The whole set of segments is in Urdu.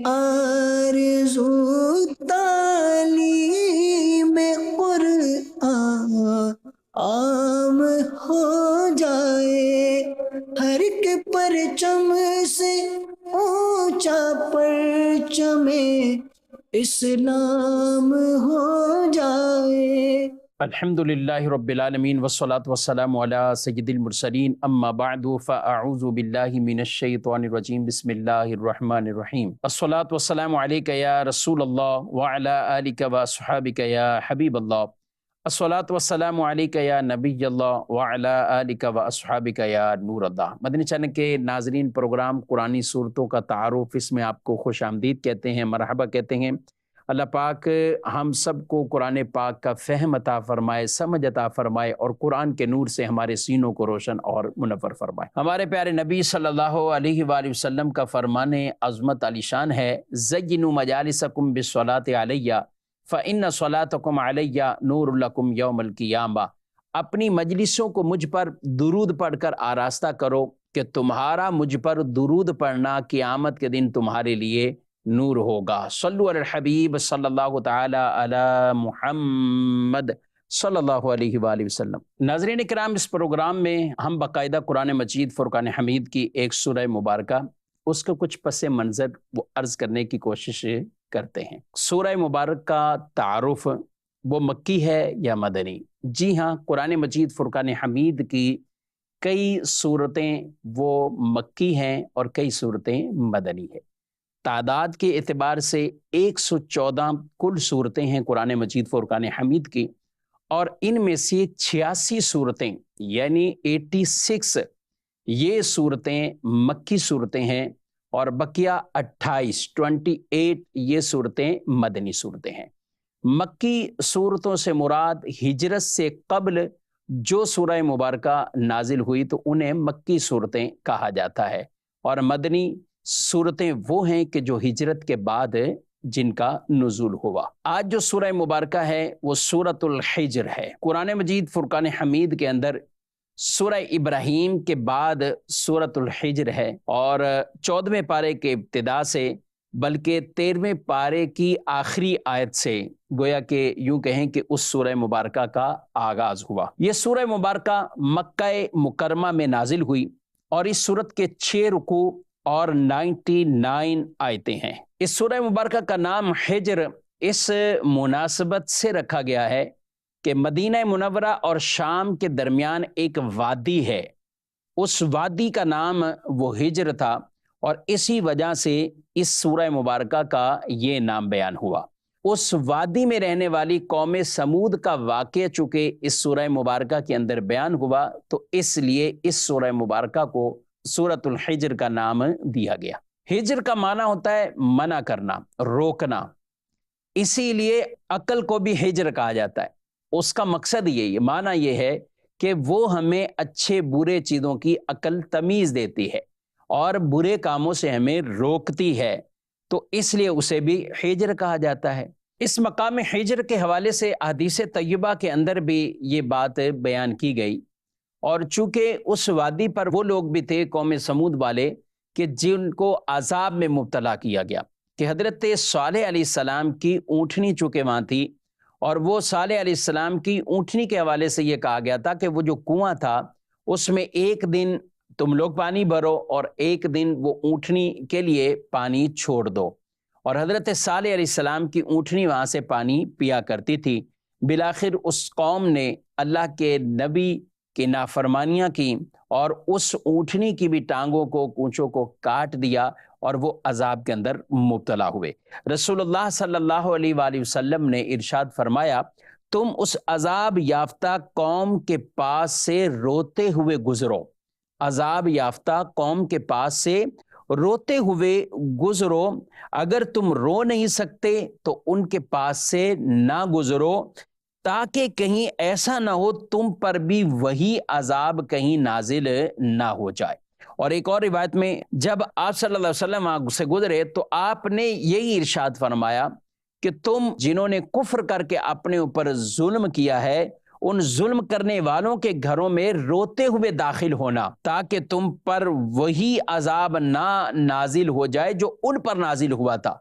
آرزو تعلیم قرآن عام ہو جائے، ہر کے پرچم سے اونچا پرچم اسلام ہو جائے۔ الحمدللہ رب العالمین والصلاة والسلام علی سید المرسلین، اما بعد فاعوذ باللہ من الشیطان الرجیم، بسم اللہ الرحمن الرحیم۔ الصلاة والسلام علیک یا رسول اللہ وعلی آلک واصحابک یا حبیب اللہ، الصلاة والسلام علیک یا نبی اللہ وعلی آلک واصحابک یا نور اللہ۔ مدنی چینل کے ناظرین، پروگرام قرآنی صورتوں کا تعارف، اس میں آپ کو خوش آمدید کہتے ہیں، مرحبا کہتے ہیں۔ اللہ پاک ہم سب کو قرآن پاک کا فہم عطا فرمائے، سمجھ عطا فرمائے، اور قرآن کے نور سے ہمارے سینوں کو روشن اور منور فرمائے۔ ہمارے پیارے نبی صلی اللہ علیہ وآلہ وسلم کا فرمان عظمت علی شان ہے، زینوا مجالسکم بالصلاۃ علیہ فإن صلاتکم علیہ نور لکم یوم القیامہ۔ اپنی مجلسوں کو مجھ پر درود پڑھ کر آراستہ کرو کہ تمہارا مجھ پر درود پڑھنا قیامت کے دن تمہارے لیے نور ہوگا۔ صلو علی الحبیب صلی اللہ تعالی علی محمد صلی اللہ علیہ وآلہ وسلم۔ ناظرین کرام، اس پروگرام میں ہم باقاعدہ قرآن مجید فرقان حمید کی ایک سورہ مبارکہ، اس کا کچھ پس منظر وہ عرض کرنے کی کوشش کرتے ہیں۔ سورہ مبارک کا تعارف وہ مکی ہے یا مدنی؟ جی ہاں، قرآن مجید فرقان حمید کی کئی صورتیں وہ مکی ہیں اور کئی صورتیں مدنی ہیں۔ تعداد کے اعتبار سے 114 کل صورتیں ہیں قرآن مجید فرقان حمید کی، اور ان میں سے 86 صورتیں یعنی 86 یہ صورتیں مکی صورتیں ہیں، اور بقیہ 28 یہ صورتیں مدنی صورتیں ہیں۔ مکی صورتوں سے مراد ہجرت سے قبل جو سورہ مبارکہ نازل ہوئی تو انہیں مکی صورتیں کہا جاتا ہے، اور مدنی صورتیں وہ ہیں کہ جو ہجرت کے بعد جن کا نزول ہوا۔ آج جو سورہ مبارکہ ہے وہ سورۃ الحجر ہے۔ قرآن مجید فرقان حمید کے اندر سورہ ابراہیم کے بعد سورۃ الحجر ہے، اور 14ویں پارے کے ابتدا سے بلکہ 13ویں پارے کی آخری آیت سے گویا کہ یوں کہیں کہ اس سورہ مبارکہ کا آغاز ہوا۔ یہ سورہ مبارکہ مکہ مکرمہ میں نازل ہوئی، اور اس سورت کے 6 رکوع اور 99 آیتیں ہیں۔ اس سورہ مبارکہ کا نام حجر اس مناسبت سے رکھا گیا ہے کہ مدینہ منورہ اور شام کے درمیان ایک وادی ہے، اس وادی کا نام وہ حجر تھا، اور اسی وجہ سے اس سورہ مبارکہ کا یہ نام بیان ہوا۔ اس وادی میں رہنے والی قوم سمود کا واقعہ چونکہ اس سورہ مبارکہ کے اندر بیان ہوا، تو اس لیے اس سورہ مبارکہ کو سورۃ الحجر کا نام دیا گیا۔ ہجر کا معنی ہوتا ہے منع کرنا، روکنا، اسی لیے عقل کو بھی ہجر کہا جاتا ہے۔ اس کا مقصد یہی ہے، معنی یہ ہے کہ وہ ہمیں اچھے برے چیزوں کی عقل تمیز دیتی ہے اور برے کاموں سے ہمیں روکتی ہے، تو اس لیے اسے بھی ہجر کہا جاتا ہے۔ اس مقام ہجر کے حوالے سے احادیث طیبہ کے اندر بھی یہ بات بیان کی گئی، اور چونکہ اس وادی پر وہ لوگ بھی تھے قوم سمود والے کہ جن کو عذاب میں مبتلا کیا گیا، کہ حضرت صالح علیہ السلام کی اونٹنی چونکہ وہاں تھی، اور وہ صالح علیہ السلام کی اونٹنی کے حوالے سے یہ کہا گیا تھا کہ وہ جو کنواں تھا اس میں ایک دن تم لوگ پانی بھرو اور ایک دن وہ اونٹنی کے لیے پانی چھوڑ دو، اور حضرت صالح علیہ السلام کی اونٹنی وہاں سے پانی پیا کرتی تھی۔ بالآخر اس قوم نے اللہ کے نبی کی نافرمانیاں کی، اور اس اونٹنی کی بھی ٹانگوں کو، کونچوں کو کاٹ دیا، اور وہ عذاب کے اندر مبتلا ہوئے۔ رسول اللہ صلی اللہ علیہ وآلہ وسلم نے ارشاد فرمایا، تم اس عذاب یافتہ قوم کے پاس سے روتے ہوئے گزرو، عذاب یافتہ قوم کے پاس سے روتے ہوئے گزرو، اگر تم رو نہیں سکتے تو ان کے پاس سے نہ گزرو، تاکہ کہیں ایسا نہ ہو تم پر بھی وہی عذاب کہیں نازل نہ ہو جائے۔ اور ایک اور روایت میں جب آپ صلی اللہ علیہ وسلم وہاں سے گزرے تو آپ نے یہی ارشاد فرمایا کہ تم جنہوں نے کفر کر کے اپنے اوپر ظلم کیا ہے ان ظلم کرنے والوں کے گھروں میں روتے ہوئے داخل ہونا تاکہ تم پر وہی عذاب نہ نازل ہو جائے جو ان پر نازل ہوا تھا۔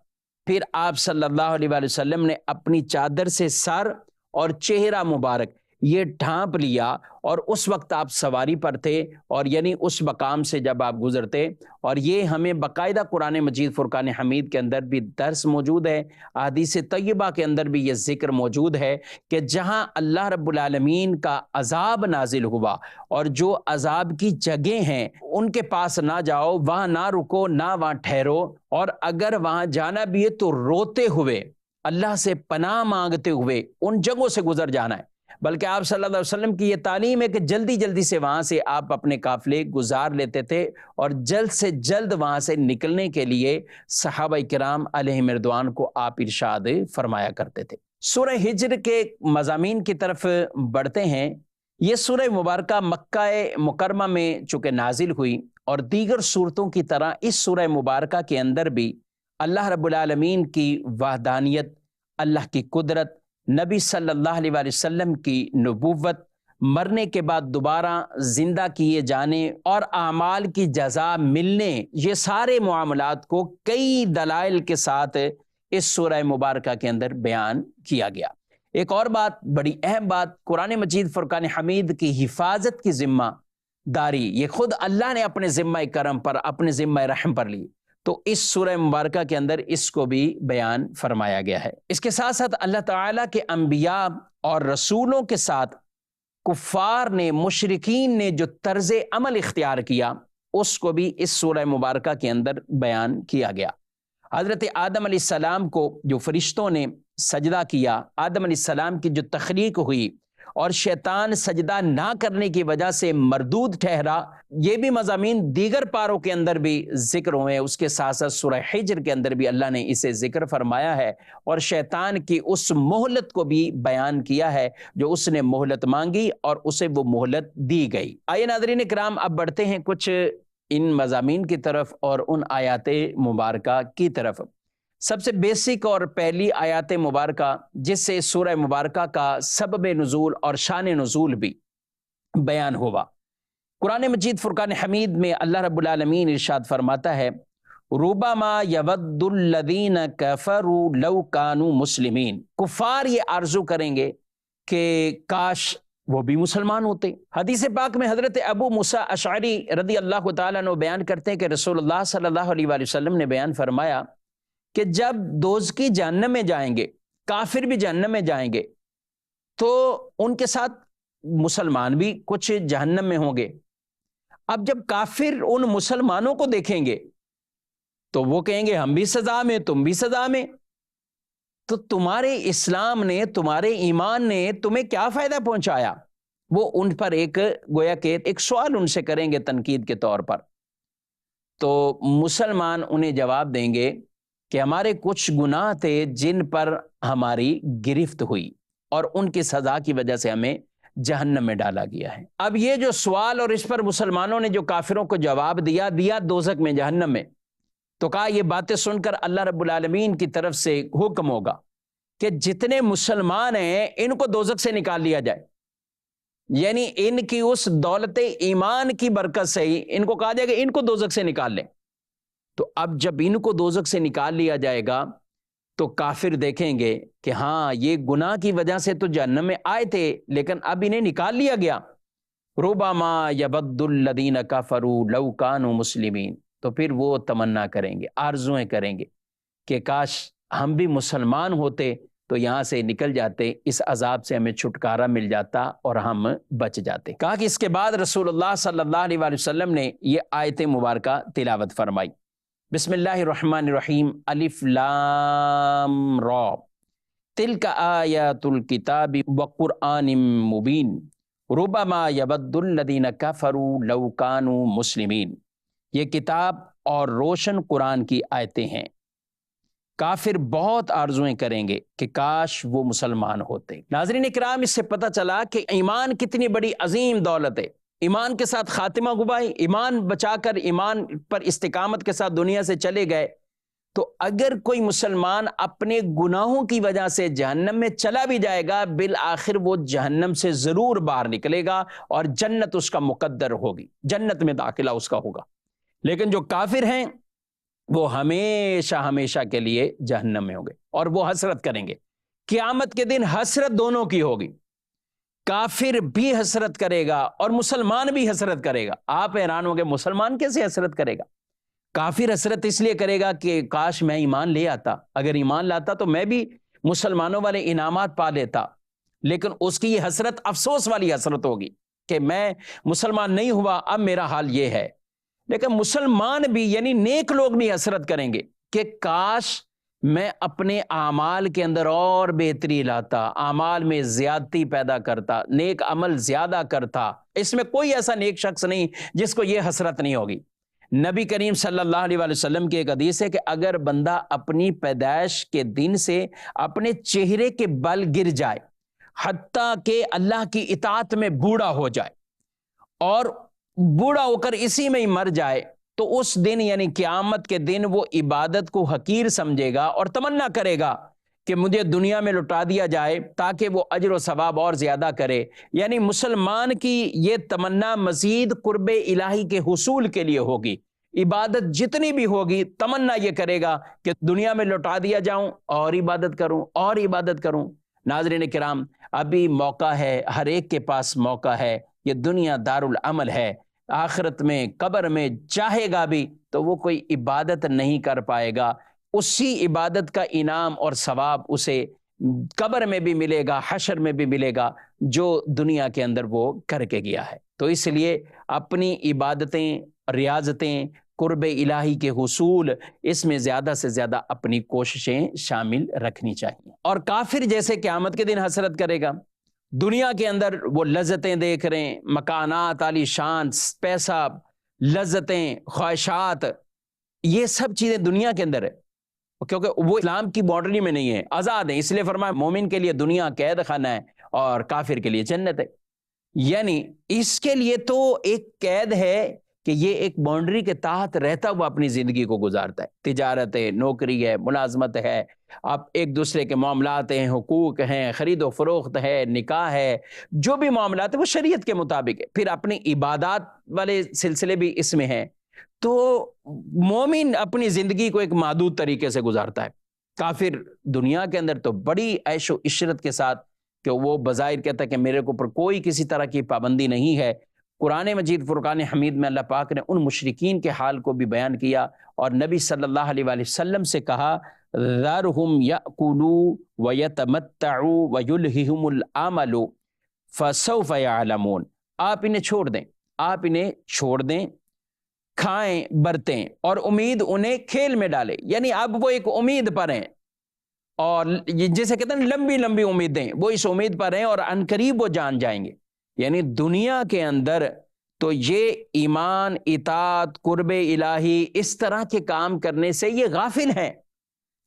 پھر آپ صلی اللہ علیہ وآلہ وسلم نے اپنی چادر سے سر اور چہرہ مبارک یہ ڈھانپ لیا، اور اس وقت آپ سواری پر تھے، اور یعنی اس مقام سے جب آپ گزرتے، اور یہ ہمیں باقاعدہ قرآن مجید فرقان حمید کے اندر بھی درس موجود ہے، احادیث طیبہ کے اندر بھی یہ ذکر موجود ہے کہ جہاں اللہ رب العالمین کا عذاب نازل ہوا اور جو عذاب کی جگہیں ہیں ان کے پاس نہ جاؤ، وہاں نہ رکو، نہ وہاں ٹھہرو، اور اگر وہاں جانا بھی ہے تو روتے ہوئے، اللہ سے پناہ مانگتے ہوئے ان جگہوں سے گزر جانا ہے۔ بلکہ آپ صلی اللہ علیہ وسلم کی یہ تعلیم ہے کہ جلدی جلدی سے وہاں سے آپ اپنے قافلے گزار لیتے تھے، اور جلد سے جلد وہاں سے نکلنے کے لیے صحابہ کرام علیہم رضوان کو آپ ارشاد فرمایا کرتے تھے۔ سورہ ہجر کے مضامین کی طرف بڑھتے ہیں۔ یہ سورہ مبارکہ مکہ مکرمہ میں چونکہ نازل ہوئی، اور دیگر صورتوں کی طرح اس سورہ مبارکہ کے اندر بھی اللہ رب العالمین کی وحدانیت، اللہ کی قدرت، نبی صلی اللہ علیہ وآلہ وسلم کی نبوت، مرنے کے بعد دوبارہ زندہ کیے جانے اور اعمال کی جزا ملنے، یہ سارے معاملات کو کئی دلائل کے ساتھ اس سورہ مبارکہ کے اندر بیان کیا گیا۔ ایک اور بات، بڑی اہم بات، قرآن مجید فرقان حمید کی حفاظت کی ذمہ داری یہ خود اللہ نے اپنے ذمہ کرم پر، اپنے ذمہ رحم پر لی، تو اس سورہ مبارکہ کے اندر اس کو بھی بیان فرمایا گیا ہے۔ اس کے ساتھ ساتھ اللہ تعالیٰ کے انبیاء اور رسولوں کے ساتھ کفار نے، مشرکین نے جو طرز عمل اختیار کیا اس کو بھی اس سورہ مبارکہ کے اندر بیان کیا گیا۔ حضرت آدم علیہ السلام کو جو فرشتوں نے سجدہ کیا، آدم علیہ السلام کی جو تخلیق ہوئی، اور شیطان سجدہ نہ کرنے کی وجہ سے مردود ٹھہرا، یہ بھی مضامین دیگر پاروں کے اندر بھی ذکر ہوئے ہیں۔ اس کے ساتھ ساتھ سورہ حجر کے اندر بھی اللہ نے اسے ذکر فرمایا ہے، اور شیطان کی اس مہلت کو بھی بیان کیا ہے جو اس نے مہلت مانگی اور اسے وہ مہلت دی گئی۔ آئیے ناظرین کرام، اب بڑھتے ہیں کچھ ان مضامین کی طرف اور ان آیات مبارکہ کی طرف۔ سب سے بیسک اور پہلی آیات مبارکہ جس سے سورہ مبارکہ کا سبب نزول اور شان نزول بھی بیان ہوا، قرآن مجید فرقان حمید میں اللہ رب العالمین ارشاد فرماتا ہے، ربما یود الذین کفروا لو کانوا مسلمین، کفار یہ آرزو کریں گے کہ کاش وہ بھی مسلمان ہوتے۔ حدیث پاک میں حضرت ابو موسیٰ اشعری رضی اللہ تعالیٰ عنہ بیان کرتے ہیں کہ رسول اللہ صلی اللہ علیہ وآلہ وسلم نے بیان فرمایا کہ جب دوزخی جہنم میں جائیں گے، کافر بھی جہنم میں جائیں گے، تو ان کے ساتھ مسلمان بھی کچھ جہنم میں ہوں گے۔ اب جب کافر ان مسلمانوں کو دیکھیں گے تو وہ کہیں گے ہم بھی سزا میں، تم بھی سزا میں، تو تمہارے اسلام نے، تمہارے ایمان نے تمہیں کیا فائدہ پہنچایا؟ وہ ان پر ایک گویا کہ ایک سوال ان سے کریں گے تنقید کے طور پر۔ تو مسلمان انہیں جواب دیں گے کہ ہمارے کچھ گناہ تھے جن پر ہماری گرفت ہوئی، اور ان کی سزا کی وجہ سے ہمیں جہنم میں ڈالا گیا ہے۔ اب یہ جو سوال اور اس پر مسلمانوں نے جو کافروں کو جواب دیا دوزخ میں، جہنم میں، تو کہا یہ باتیں سن کر اللہ رب العالمین کی طرف سے حکم ہوگا کہ جتنے مسلمان ہیں ان کو دوزخ سے نکال لیا جائے، یعنی ان کی اس دولت ایمان کی برکت سے ہی ان کو کہا جائے کہ ان کو دوزخ سے نکال لیں۔ تو اب جب ان کو دوزخ سے نکال لیا جائے گا تو کافر دیکھیں گے کہ ہاں یہ گناہ کی وجہ سے تو جہنم میں آئے تھے، لیکن اب انہیں نکال لیا گیا۔ ربما یود الذین کفروا لو کانوا مسلمین، تو پھر وہ تمنا کریں گے، آرزویں کریں گے کہ کاش ہم بھی مسلمان ہوتے تو یہاں سے نکل جاتے، اس عذاب سے ہمیں چھٹکارا مل جاتا اور ہم بچ جاتے۔ کہا کہ اس کے بعد رسول اللہ صلی اللہ علیہ وآلہ وسلم نے یہ آیت مبارکہ تلاوت فرمائی۔ بسم اللہ الرحمن الرحیم، الف لام را، تلک آیات الکتاب وقرآن مبین، ربما یود الذین کفروا لو کانوا مسلمین۔ یہ کتاب اور روشن قرآن کی آیتیں ہیں۔ کافر بہت آرزویں کریں گے کہ کاش وہ مسلمان ہوتے۔ ناظرین اکرام، اس سے پتہ چلا کہ ایمان کتنی بڑی عظیم دولت ہے۔ ایمان کے ساتھ خاتمہ گواہی، ایمان بچا کر ایمان پر استقامت کے ساتھ دنیا سے چلے گئے تو اگر کوئی مسلمان اپنے گناہوں کی وجہ سے جہنم میں چلا بھی جائے گا، بالآخر وہ جہنم سے ضرور باہر نکلے گا اور جنت اس کا مقدر ہوگی، جنت میں داخلہ اس کا ہوگا۔ لیکن جو کافر ہیں وہ ہمیشہ ہمیشہ کے لیے جہنم میں ہوں گے اور وہ حسرت کریں گے۔ قیامت کے دن حسرت دونوں کی ہوگی، کافر بھی حسرت کرے گا اور مسلمان بھی حسرت کرے گا۔ آپ حیران ہوں گے مسلمان کیسے حسرت کرے گا؟ کافر حسرت اس لیے کرے گا کہ کاش میں ایمان لے آتا، اگر ایمان لاتا تو میں بھی مسلمانوں والے انعامات پا لیتا، لیکن اس کی یہ حسرت افسوس والی حسرت ہوگی کہ میں مسلمان نہیں ہوا، اب میرا حال یہ ہے۔ لیکن مسلمان بھی یعنی نیک لوگ بھی حسرت کریں گے کہ کاش میں اپنے اعمال کے اندر اور بہتری لاتا، اعمال میں زیادتی پیدا کرتا، نیک عمل زیادہ کرتا۔ اس میں کوئی ایسا نیک شخص نہیں جس کو یہ حسرت نہیں ہوگی۔ نبی کریم صلی اللہ علیہ وآلہ وسلم کی ایک حدیث ہے کہ اگر بندہ اپنی پیدائش کے دن سے اپنے چہرے کے بل گر جائے حتیٰ کہ اللہ کی اطاعت میں بوڑھا ہو جائے اور بوڑھا ہو کر اسی میں ہی مر جائے، تو اس دن یعنی قیامت کے دن وہ عبادت کو حقیر سمجھے گا اور تمنا کرے گا کہ مجھے دنیا میں لٹا دیا جائے تاکہ وہ اجر و ثواب اور زیادہ کرے۔ یعنی مسلمان کی یہ تمنا مزید قرب الہی کے حصول کے لیے ہوگی۔ عبادت جتنی بھی ہوگی تمنا یہ کرے گا کہ دنیا میں لٹا دیا جاؤں اور عبادت کروں اور عبادت کروں۔ ناظرین کرام، ابھی موقع ہے، ہر ایک کے پاس موقع ہے، یہ دنیا دارالعمل ہے، آخرت میں قبر میں چاہے گا بھی تو وہ کوئی عبادت نہیں کر پائے گا، اسی عبادت کا انعام اور ثواب اسے قبر میں بھی ملے گا، حشر میں بھی ملے گا جو دنیا کے اندر وہ کر کے گیا ہے۔ تو اس لیے اپنی عبادتیں، ریاضتیں، قرب الہی کے حصول، اس میں زیادہ سے زیادہ اپنی کوششیں شامل رکھنی چاہیے۔ اور کافر جیسے قیامت کے دن حسرت کرے گا، دنیا کے اندر وہ لذتیں دیکھ رہے ہیں، مکانات عالی شان، پیسہ، لذتیں، خواہشات، یہ سب چیزیں دنیا کے اندر ہے، کیونکہ وہ اسلام کی باؤنڈری میں نہیں ہے، آزاد ہیں۔ اس لیے فرمایا مومن کے لیے دنیا قید خانہ ہے اور کافر کے لیے جنت ہے۔ یعنی اس کے لیے تو ایک قید ہے کہ یہ ایک باؤنڈری کے تحت رہتا ہوا اپنی زندگی کو گزارتا ہے، تجارت ہے، نوکری ہے، ملازمت ہے، آپ ایک دوسرے کے معاملات ہیں، حقوق ہیں، خرید و فروخت ہے، نکاح ہے، جو بھی معاملات ہیں وہ شریعت کے مطابق ہے، پھر اپنی عبادات والے سلسلے بھی اس میں ہیں۔ تو مومن اپنی زندگی کو ایک محدود طریقے سے گزارتا ہے، کافر دنیا کے اندر تو بڑی عیش و عشرت کے ساتھ کہ وہ بظاہر کہتا ہے کہ میرے اوپر کوئی کسی طرح کی پابندی نہیں ہے۔ قرآن مجید فرقان حمید میں اللہ پاک نے ان مشرکین کے حال کو بھی بیان کیا اور نبی صلی اللہ علیہ وآلہ وسلم سے کہا ذرہم یأکلوا ویتمتعوا ویلہہم الامل فسوف یعلمون، آپ انہیں چھوڑ دیں، آپ انہیں چھوڑ دیں، کھائیں برتیں اور امید انہیں کھیل میں ڈالیں، یعنی اب وہ ایک امید پر ہیں اور جیسے کہتے ہیں لمبی لمبی امیدیں، وہ اس امید پر ہیں اور عنقریب وہ جان جائیں گے۔ یعنی دنیا کے اندر تو یہ ایمان، اطاعت، قرب الہی، اس طرح کے کام کرنے سے یہ غافل ہیں،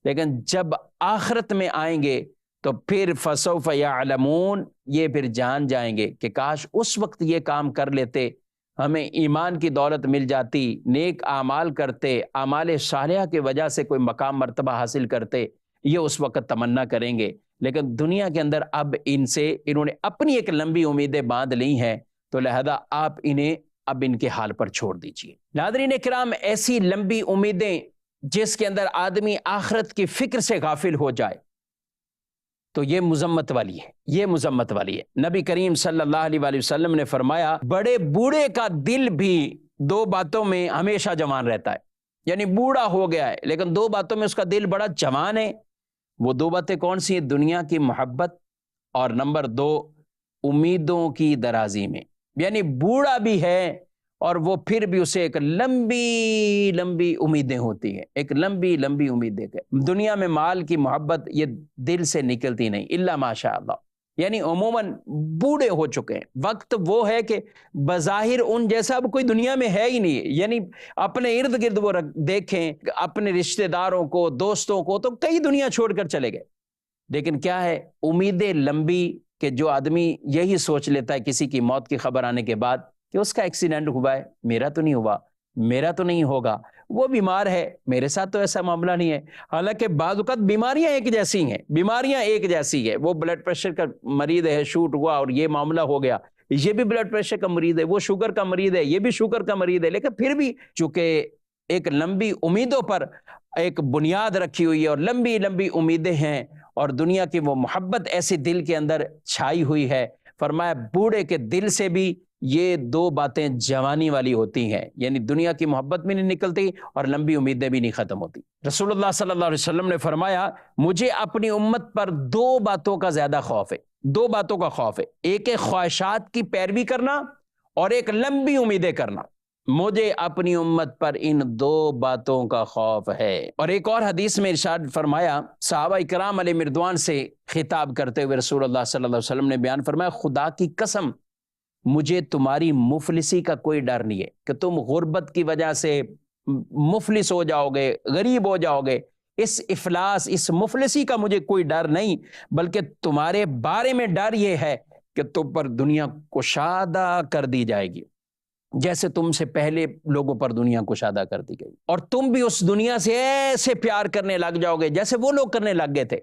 لیکن جب آخرت میں آئیں گے تو پھر فسوف یعلمون، یہ پھر جان جائیں گے کہ کاش اس وقت یہ کام کر لیتے، ہمیں ایمان کی دولت مل جاتی، نیک اعمال کرتے، اعمال صالحہ کی وجہ سے کوئی مقام مرتبہ حاصل کرتے، یہ اس وقت تمنا کریں گے۔ لیکن دنیا کے اندر اب انہوں نے اپنی ایک لمبی امیدیں باندھ لی ہیں، تو لہذا آپ انہیں اب ان کے حال پر چھوڑ دیجئے۔ ناظرین کرام، ایسی لمبی امیدیں جس کے اندر آدمی آخرت کی فکر سے غافل ہو جائے تو یہ مذمت والی ہے، یہ مذمت والی ہے۔ نبی کریم صلی اللہ علیہ وآلہ وسلم نے فرمایا بڑے بوڑھے کا دل بھی دو باتوں میں ہمیشہ جوان رہتا ہے، یعنی بوڑھا ہو گیا ہے لیکن دو باتوں میں اس کا دل بڑا جوان ہے۔ وہ دو باتیں کون سی ہیں؟ دنیا کی محبت اور نمبر دو امیدوں کی درازی میں، یعنی بوڑھا بھی ہے اور وہ پھر بھی اسے ایک لمبی لمبی امیدیں ہوتی ہیں، ایک لمبی لمبی امیدیں۔ دنیا میں مال کی محبت یہ دل سے نکلتی نہیں الا ماشاء اللہ، یعنی عموماً بوڑھے ہو چکے ہیں، وقت وہ ہے کہ بظاہر ان جیسا اب کوئی دنیا میں ہے ہی نہیں، یعنی اپنے ارد گرد وہ دیکھیں اپنے رشتہ داروں کو، دوستوں کو، تو کئی دنیا چھوڑ کر چلے گئے، لیکن کیا ہے امیدیں لمبی کہ جو آدمی یہی سوچ لیتا ہے کسی کی موت کی خبر آنے کے بعد کہ اس کا ایکسیڈنٹ ہوا ہے، میرا تو نہیں ہوا، میرا تو نہیں ہوگا، وہ بیمار ہے، میرے ساتھ تو ایسا معاملہ نہیں ہے۔ حالانکہ بعض اوقات بیماریاں ایک جیسی ہیں، بیماریاں ایک جیسی ہے، وہ بلڈ پریشر کا مریض ہے، شوٹ ہوا اور یہ معاملہ ہو گیا، یہ بھی بلڈ پریشر کا مریض ہے، وہ شوگر کا مریض ہے، یہ بھی شوگر کا مریض ہے، لیکن پھر بھی چونکہ ایک لمبی امیدوں پر ایک بنیاد رکھی ہوئی ہے اور لمبی لمبی امیدیں ہیں اور دنیا کی وہ محبت ایسی دل کے اندر چھائی ہوئی ہے، فرمایا بوڑھے کے دل سے بھی یہ دو باتیں جوانی والی ہوتی ہیں، یعنی دنیا کی محبت بھی نہیں نکلتی اور لمبی امیدیں بھی نہیں ختم ہوتی۔ رسول اللہ صلی اللہ علیہ وسلم نے فرمایا مجھے اپنی امت پر دو باتوں کا زیادہ خوف ہے، دو باتوں کا خوف ہے، ایک ہے خواہشات کی پیروی کرنا اور ایک لمبی امیدیں کرنا۔ مجھے اپنی امت پر ان دو باتوں کا خوف ہے۔ اور ایک اور حدیث میں ارشاد فرمایا، صحابہ کرام علیہ مردوان سے خطاب کرتے ہوئے رسول اللہ صلی اللہ علیہ وسلم نے بیان فرمایا خدا کی قسم مجھے تمہاری مفلسی کا کوئی ڈر نہیں ہے کہ تم غربت کی وجہ سے مفلس ہو جاؤ گے، غریب ہو جاؤ گے، اس افلاس اس مفلسی کا مجھے کوئی ڈر نہیں، بلکہ تمہارے بارے میں ڈر یہ ہے کہ تم پر دنیا کشادہ کر دی جائے گی جیسے تم سے پہلے لوگوں پر دنیا کشادہ کر دی گئی، اور تم بھی اس دنیا سے ایسے پیار کرنے لگ جاؤ گے جیسے وہ لوگ کرنے لگ گئے تھے،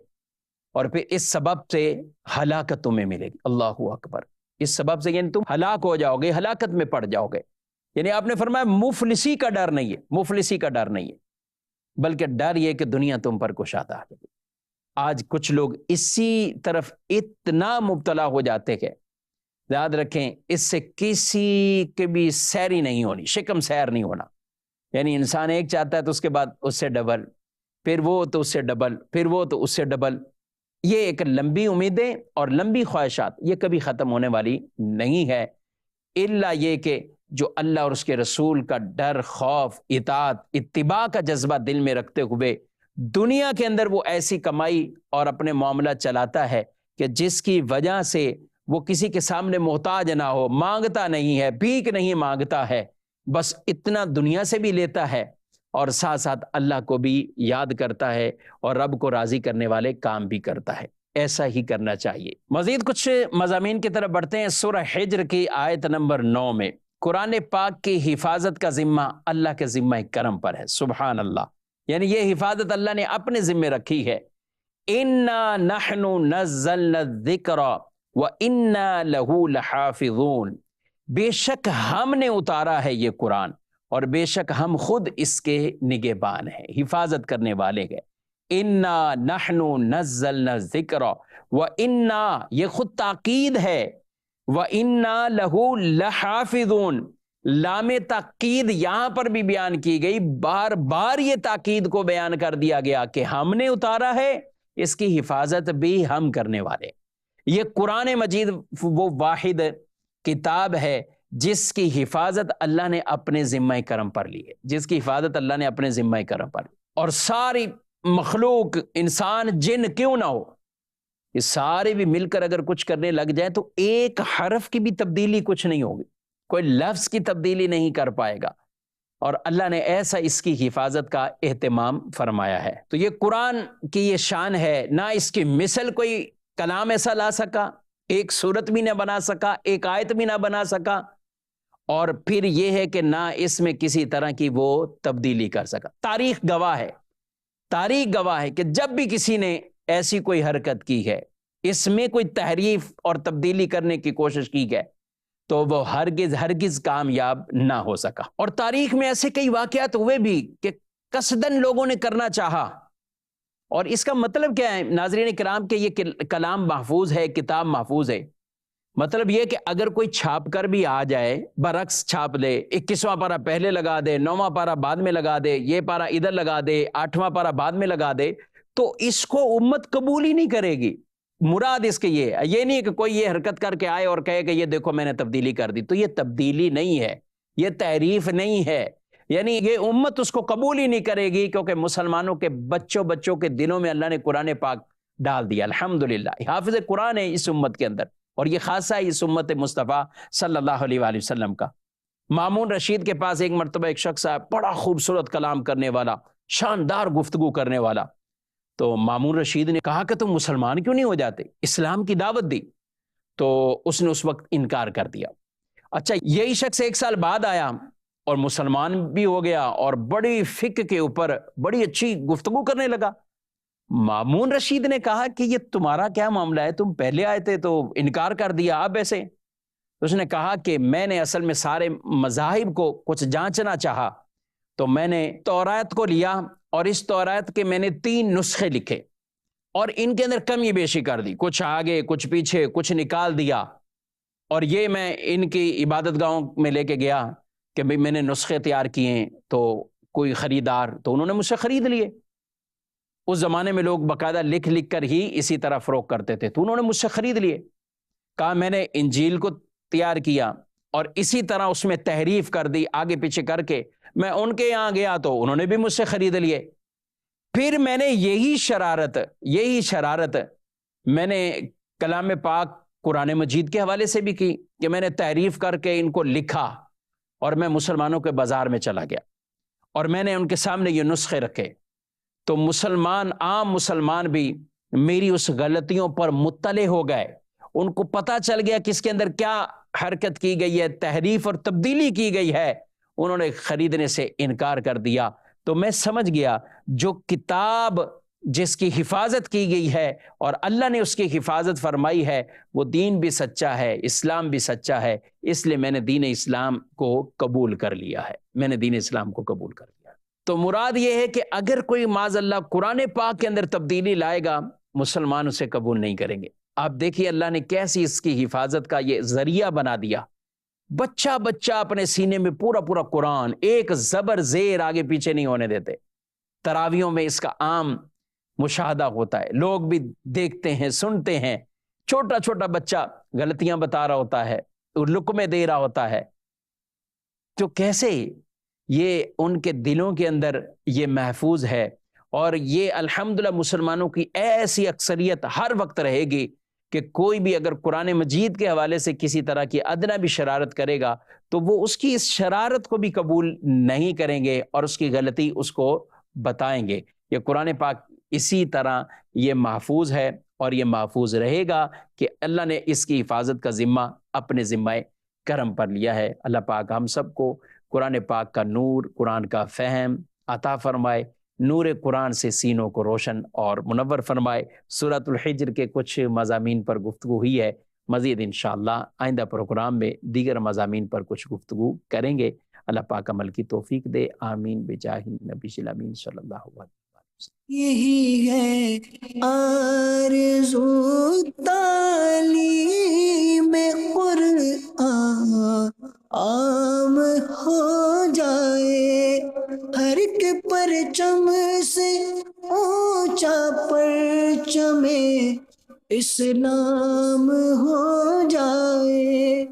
اور پھر اس سبب سے ہلاکت تمہیں ملے گی۔ اللہ اکبر، اس سبب سے یعنی تم ہلاک ہو جاؤ گے، ہلاکت میں پڑ جاؤ گے۔ یعنی آپ نے فرمایا مفلسی کا ڈر نہیں ہے، مفلسی کا ڈر نہیں ہے، بلکہ ڈر یہ کہ دنیا تم پر کشادہ آ جائے گی۔ آج کچھ لوگ اسی طرف اتنا مبتلا ہو جاتے ہیں، یاد رکھیں اس سے کسی کے بھی سیری نہیں ہونی، شکم سیر نہیں ہونا، یعنی انسان ایک چاہتا ہے تو اس کے بعد اس سے ڈبل، پھر وہ تو اس سے ڈبل، پھر وہ تو اس سے ڈبل۔ یہ ایک لمبی امیدیں اور لمبی خواہشات یہ کبھی ختم ہونے والی نہیں ہے، الا یہ کہ جو اللہ اور اس کے رسول کا ڈر، خوف، اطاعت، اتباع کا جذبہ دل میں رکھتے ہوئے دنیا کے اندر وہ ایسی کمائی اور اپنے معاملہ چلاتا ہے کہ جس کی وجہ سے وہ کسی کے سامنے محتاج نہ ہو، مانگتا نہیں ہے، بھیک نہیں مانگتا ہے، بس اتنا دنیا سے بھی لیتا ہے اور ساتھ ساتھ اللہ کو بھی یاد کرتا ہے اور رب کو راضی کرنے والے کام بھی کرتا ہے۔ ایسا ہی کرنا چاہیے۔ مزید کچھ مضامین کی طرف بڑھتے ہیں۔ سورہ حجر کی آیت نمبر 9 میں قرآن پاک کی حفاظت کا ذمہ اللہ کے ذمہ کرم پر ہے، سبحان اللہ، یعنی یہ حفاظت اللہ نے اپنے ذمہ رکھی ہے۔ اِنَّا نَحْنُ نَزَّلْنَا الذِّكْرَ وَإِنَّا لَهُ لَحَافِظُونَ، بے شک ہم نے اتارا ہے یہ قرآن اور بے شک ہم خود اس کے نگہبان ہیں، حفاظت کرنے والے ہیں۔ اِنَّا نَحْنُ نَزَّلْنَا الذِّكْرَ وَإِنَّا، یہ خود تاکید ہے، وَإِنَّا لَهُ لَحَافِظُونَ، لام تاکید یہاں پر بھی بیان کی گئی، بار بار یہ تاکید کو بیان کر دیا گیا کہ ہم نے اتارا ہے، اس کی حفاظت بھی ہم کرنے والے۔ یہ قرآن مجید وہ واحد کتاب ہے جس کی حفاظت اللہ نے اپنے ذمہ کرم پر لی ہے، جس کی حفاظت اللہ نے اپنے ذمہ کرم پر لی، اور ساری مخلوق انسان جن کیوں نہ ہو، یہ سارے بھی مل کر اگر کچھ کرنے لگ جائیں تو ایک حرف کی بھی تبدیلی کچھ نہیں ہوگی، کوئی لفظ کی تبدیلی نہیں کر پائے گا، اور اللہ نے ایسا اس کی حفاظت کا اہتمام فرمایا ہے۔ تو یہ قرآن کی یہ شان ہے، نہ اس کی مثل کوئی کلام ایسا لا سکا، ایک صورت بھی نہ بنا سکا، ایک آیت بھی نہ بنا سکا، اور پھر یہ ہے کہ نہ اس میں کسی طرح کی وہ تبدیلی کر سکا۔ تاریخ گواہ ہے، تاریخ گواہ ہے کہ جب بھی کسی نے ایسی کوئی حرکت کی ہے، اس میں کوئی تحریف اور تبدیلی کرنے کی کوشش کی ہے، تو وہ ہرگز کامیاب نہ ہو سکا۔ اور تاریخ میں ایسے کئی واقعات ہوئے بھی کہ قصدن لوگوں نے کرنا چاہا، اور اس کا مطلب کیا ہے ناظرین کرام کہ یہ کلام محفوظ ہے، کتاب محفوظ ہے، مطلب یہ کہ اگر کوئی چھاپ کر بھی آ جائے، برعکس چھاپ لے، 21واں پارہ پہلے لگا دے، 9واں پارہ بعد میں لگا دے، یہ پارہ ادھر لگا دے، 8واں پارہ بعد میں لگا دے، تو اس کو امت قبول ہی نہیں کرے گی۔ مراد اس کے یہ نہیں کہ کوئی یہ حرکت کر کے آئے اور کہے کہ یہ دیکھو میں نے تبدیلی کر دی، تو یہ تبدیلی نہیں ہے، یہ تحریف نہیں ہے، یعنی یہ امت اس کو قبول ہی نہیں کرے گی، کیونکہ مسلمانوں کے بچوں کے دلوں میں اللہ نے قرآن پاک ڈال دیا، الحمدللہ حافظ قرآن ہے اس امت کے اندر، اور یہ خاصہ ہے اس امت مصطفیٰ صلی اللہ علیہ وآلہ وسلم کا۔ مامون رشید کے پاس ایک مرتبہ ایک شخص آیا، بڑا خوبصورت کلام کرنے والا، شاندار گفتگو کرنے والا، تو مامون رشید نے کہا کہ تم مسلمان کیوں نہیں ہو جاتے، اسلام کی دعوت دی، تو اس نے اس وقت انکار کر دیا۔ اچھا یہی شخص ایک سال بعد آیا اور مسلمان بھی ہو گیا اور بڑی فقہ کے اوپر بڑی اچھی گفتگو کرنے لگا۔ مامون رشید نے کہا کہ یہ تمہارا کیا معاملہ ہے، تم پہلے آئے تھے تو انکار کر دیا، اب ایسے؟ اس نے کہا کہ میں نے اصل میں سارے مذاہب کو کچھ جانچنا چاہا، تو میں نے تورات کو لیا اور اس تورات کے میں نے 3 نسخے لکھے اور ان کے اندر کمی بیشی کر دی، کچھ آگے کچھ پیچھے کچھ نکال دیا، اور یہ میں ان کی عبادت گاہوں میں لے کے گیا کہ بھئی میں نے نسخے تیار کیے، تو کوئی خریدار، تو انہوں نے مجھ سے خرید لیے۔ اس زمانے میں لوگ باقاعدہ لکھ لکھ کر ہی اسی طرح فروغ کرتے تھے، تو انہوں نے مجھ سے خرید لیے۔ کہا میں نے انجیل کو تیار کیا اور اسی طرح اس میں تحریف کر دی، آگے پیچھے کر کے میں ان کے یہاں گیا تو انہوں نے بھی مجھ سے خرید لیے۔ پھر میں نے یہی شرارت میں نے کلام پاک قرآن مجید کے حوالے سے بھی کی کہ میں نے تحریف کر کے ان کو لکھا اور میں مسلمانوں کے بازار میں چلا گیا اور میں نے ان کے سامنے یہ نسخے رکھے، تو عام مسلمان بھی میری اس غلطیوں پر مطلع ہو گئے، ان کو پتہ چل گیا کہ اس کے اندر کیا حرکت کی گئی ہے، تحریف اور تبدیلی کی گئی ہے، انہوں نے خریدنے سے انکار کر دیا۔ تو میں سمجھ گیا جو کتاب جس کی حفاظت کی گئی ہے اور اللہ نے اس کی حفاظت فرمائی ہے وہ دین بھی سچا ہے، اسلام بھی سچا ہے، اس لیے میں نے دین اسلام کو قبول کر لیا ہے، تو مراد یہ ہے کہ اگر کوئی معاذ اللہ قرآن پاک کے اندر تبدیلی لائے گا، مسلمان اسے قبول نہیں کریں گے۔ آپ دیکھیے اللہ نے کیسی اس کی حفاظت کا یہ ذریعہ بنا دیا، بچہ اپنے سینے میں پورا قرآن، ایک زبر زیر آگے پیچھے نہیں ہونے دیتے۔ تراویوں میں اس کا عام مشاہدہ ہوتا ہے، لوگ بھی دیکھتے ہیں، سنتے ہیں، چھوٹا بچہ غلطیاں بتا رہا ہوتا ہے، لقمے دے رہا ہوتا ہے، تو کیسے یہ ان کے دلوں کے اندر یہ محفوظ ہے۔ اور یہ الحمدللہ مسلمانوں کی ایسی اکثریت ہر وقت رہے گی کہ کوئی بھی اگر قرآن مجید کے حوالے سے کسی طرح کی ادنا بھی شرارت کرے گا تو وہ اس کی اس شرارت کو بھی قبول نہیں کریں گے اور اس کی غلطی اس کو بتائیں گے۔ یہ قرآن پاک اسی طرح یہ محفوظ ہے اور یہ محفوظ رہے گا کہ اللہ نے اس کی حفاظت کا ذمہ اپنے ذمہ کرم پر لیا ہے۔ اللہ پاک ہم سب کو قرآن پاک کا نور، قرآن کا فہم عطا فرمائے، نور قرآن سے سینوں کو روشن اور منور فرمائے۔ سورۃ الحجر کے کچھ مضامین پر گفتگو ہوئی ہے، مزید انشاءاللہ آئندہ پروگرام میں دیگر مضامین پر کچھ گفتگو کریں گے۔ اللہ پاک عمل کی توفیق دے، آمین بجاہ نبی الامین صلی اللہ علیہ وسلم۔ یہی ہے آرزو تعلیم قرآن عام ہو جائے، ہر ایک پرچم سے اونچا پرچم اسلام ہو جائے۔